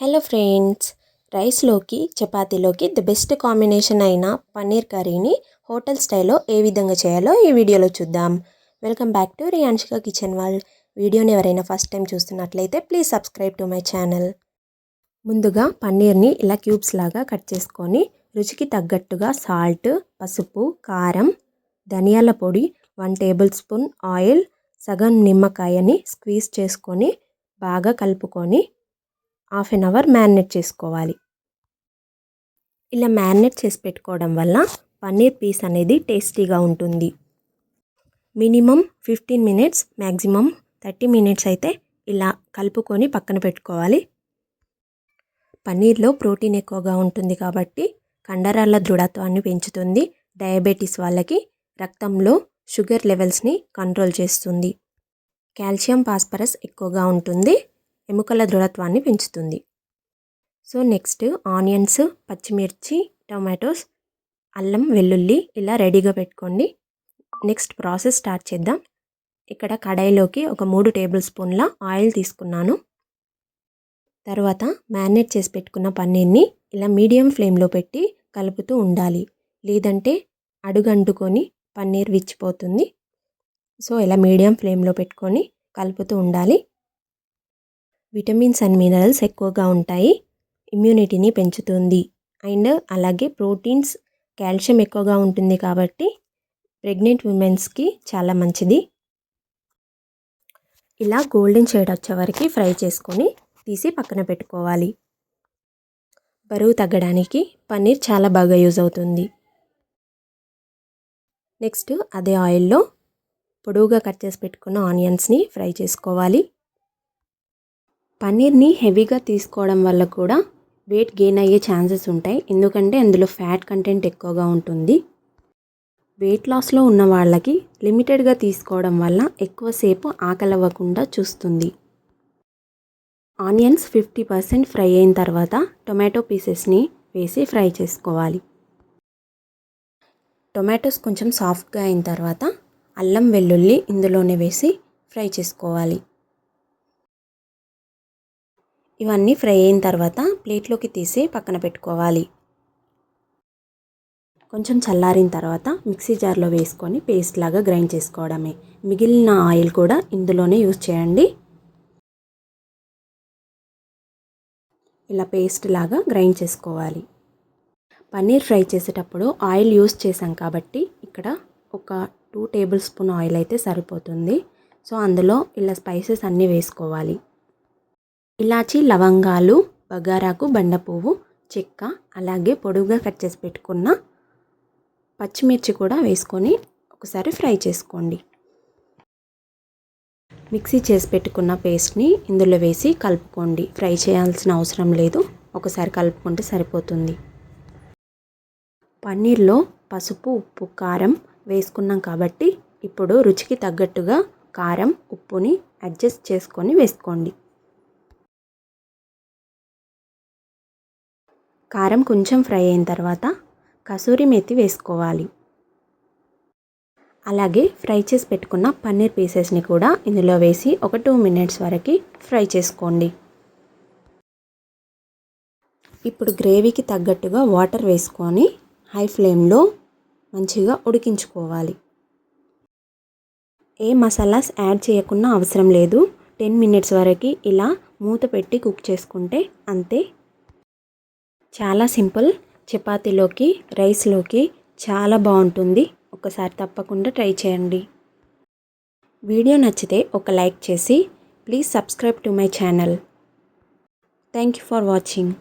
Hello friends, రైస్లోకి చపాతీలోకి the best combination అయిన పన్నీర్ కర్రీని హోటల్ స్టైల్లో ఏ విధంగా చేయాలో ఈ వీడియోలో చూద్దాం. Welcome back to Riyanshika kitchen world. వీడియోని ఎవరైనా ఫస్ట్ టైం చూస్తున్నట్లయితే please subscribe to my channel. ముందుగా పన్నీర్ని ఇలా క్యూబ్స్ లాగా కట్ చేసుకొని రుచికి తగ్గట్టుగా సాల్ట్, పసుపు, కారం, ధనియాల పొడి, 1 టేబుల్ స్పూన్ ఆయిల్, సగం నిమ్మకాయని స్క్వీజ్ చేసుకొని బాగా కలుపుకొని హాఫ్ అన్ అవర్ మ్యారినేట్ చేసుకోవాలి. ఇలా మ్యారినేట్ చేసి పెట్టుకోవడం వల్ల పన్నీర్ పీస్ అనేది టేస్టీగా ఉంటుంది. మినిమం 15 మినిట్స్, మ్యాక్సిమం 30 మినిట్స్ అయితే ఇలా కలుపుకొని పక్కన పెట్టుకోవాలి. పన్నీర్లో ప్రోటీన్ ఎక్కువగా ఉంటుంది కాబట్టి కండరాల దృఢత్వాన్ని పెంచుతుంది. డయాబెటీస్ వాళ్ళకి రక్తంలో షుగర్ లెవెల్స్ని కంట్రోల్ చేస్తుంది. కాల్షియం, ఫాస్ఫరస్ ఎక్కువగా ఉంటుంది. ఎముకల దృఢత్వాన్ని పెంచుతుంది. సో నెక్స్ట్ ఆనియన్స్, పచ్చిమిర్చి, టొమాటోస్, అల్లం, వెల్లుల్లి ఇలా రెడీగా పెట్టుకోండి. నెక్స్ట్ ప్రాసెస్ స్టార్ట్ చేద్దాం. ఇక్కడ కడాయిలోకి ఒక 3 టేబుల్ స్పూన్ల ఆయిల్ తీసుకున్నాను. తర్వాత మ్యారినేట్ చేసి పెట్టుకున్న పన్నీర్ని ఇలా మీడియం ఫ్లేమ్లో పెట్టి కలుపుతూ ఉండాలి. లేదంటే అడుగంటుకొని పన్నీర్ విచ్చిపోతుంది. సో ఇలా మీడియం ఫ్లేమ్లో పెట్టుకొని కలుపుతూ ఉండాలి. విటమిన్స్ అండ్ మినరల్స్ ఎక్కువగా ఉంటాయి. ఇమ్యూనిటీని పెంచుతుంది. అండ్ అలాగే ప్రోటీన్స్, కాల్షియం ఎక్కువగా ఉంటుంది కాబట్టి ప్రెగ్నెంట్ ఉమెన్స్కి చాలా మంచిది. ఇలా గోల్డెన్ షేడ్ వచ్చే వరకు ఫ్రై చేసుకొని తీసి పక్కన పెట్టుకోవాలి. బరువు తగ్గడానికి పన్నీర్ చాలా బాగా యూజ్ అవుతుంది. నెక్స్ట్ అదే ఆయిల్లో పొడవుగా కట్ చేసి పెట్టుకున్న ఆనియన్స్ని ఫ్రై చేసుకోవాలి. పన్నీర్ని హెవీగా తీసుకోవడం వల్ల కూడా వెయిట్ గెయిన్ అయ్యే ఛాన్సెస్ ఉంటాయి. ఎందుకంటే అందులో ఫ్యాట్ కంటెంట్ ఎక్కువగా ఉంటుంది. వెయిట్ లాస్లో ఉన్న వాళ్ళకి లిమిటెడ్గా తీసుకోవడం వల్ల ఎక్కువసేపు ఆకలవ్వకుండా చూస్తుంది. ఆనియన్స్ 50% ఫ్రై అయిన తర్వాత టొమాటో పీసెస్ని వేసి ఫ్రై చేసుకోవాలి. టొమాటోస్ కొంచెం సాఫ్ట్గా అయిన తర్వాత అల్లం, వెల్లుల్లి ఇందులోనే వేసి ఫ్రై చేసుకోవాలి. ఇవన్నీ ఫ్రై అయిన తర్వాత ప్లేట్లోకి తీసి పక్కన పెట్టుకోవాలి. కొంచెం చల్లారిన తర్వాత మిక్సీ జార్లో వేసుకొని పేస్ట్ లాగా గ్రైండ్ చేసుకోవడమే. మిగిలిన ఆయిల్ కూడా ఇందులోనే యూజ్ చేయండి. ఇలా పేస్ట్ లాగా గ్రైండ్ చేసుకోవాలి. పన్నీర్ ఫ్రై చేసేటప్పుడు ఆయిల్ యూజ్ చేసాం కాబట్టి ఇక్కడ ఒక 2 టేబుల్ స్పూన్ ఆయిల్ అయితే సరిపోతుంది. సో అందులో ఇలా స్పైసెస్ అన్నీ వేసుకోవాలి. ఇలాచి, లవంగాలు, బగారాకు, బండపువ్వు, చెక్క, అలాగే పొడుగుగా కట్ చేసి పెట్టుకున్న పచ్చిమిర్చి కూడా వేసుకొని ఒకసారి ఫ్రై చేసుకోండి. మిక్సీ చేసి పెట్టుకున్న పేస్ట్ని ఇందులో వేసి కలుపుకోండి. ఫ్రై చేయాల్సిన అవసరం లేదు, ఒకసారి కలుపుకుంటే సరిపోతుంది. పన్నీర్లో పసుపు, ఉప్పు, కారం వేసుకున్నాం కాబట్టి ఇప్పుడు రుచికి తగ్గట్టుగా కారం, ఉప్పుని అడ్జస్ట్ చేసుకొని వేసుకోండి. కారం కొంచెం ఫ్రై అయిన తర్వాత కసూరి మేతి వేసుకోవాలి. అలాగే ఫ్రై చేసి పెట్టుకున్న పన్నీర్ పీసెస్ని కూడా ఇందులో వేసి ఒక 2 మినిట్స్ వరకు ఫ్రై చేసుకోండి. ఇప్పుడు గ్రేవీకి తగ్గట్టుగా వాటర్ వేసుకొని హై ఫ్లేమ్లో మంచిగా ఉడికించుకోవాలి. ఏ మసాలాస్ యాడ్ చేయకుండా అవసరం లేదు. 10 మినిట్స్ వరకు ఇలా మూత పెట్టి కుక్ చేసుకుంటే అంతే. చాలా సింపుల్. చపాతీలోకి, రైస్లోకి చాలా బాగుంటుంది. ఒకసారి తప్పకుండా ట్రై చేయండి. వీడియో నచ్చితే ఒక లైక్ చేసి please subscribe to my channel. Thank you for watching.